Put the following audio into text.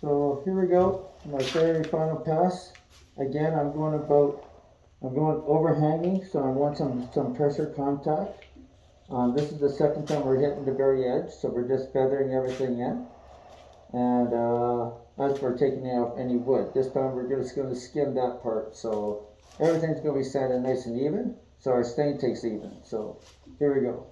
So here we go, my very final pass. Again, I'm going overhanging, so I want some pressure contact. This is the second time we're hitting the very edge, so we're just feathering everything in. And as for taking off any wood, this time we're just going to skim that part, so everything's going to be sanded nice and even, so our stain takes even. So here we go.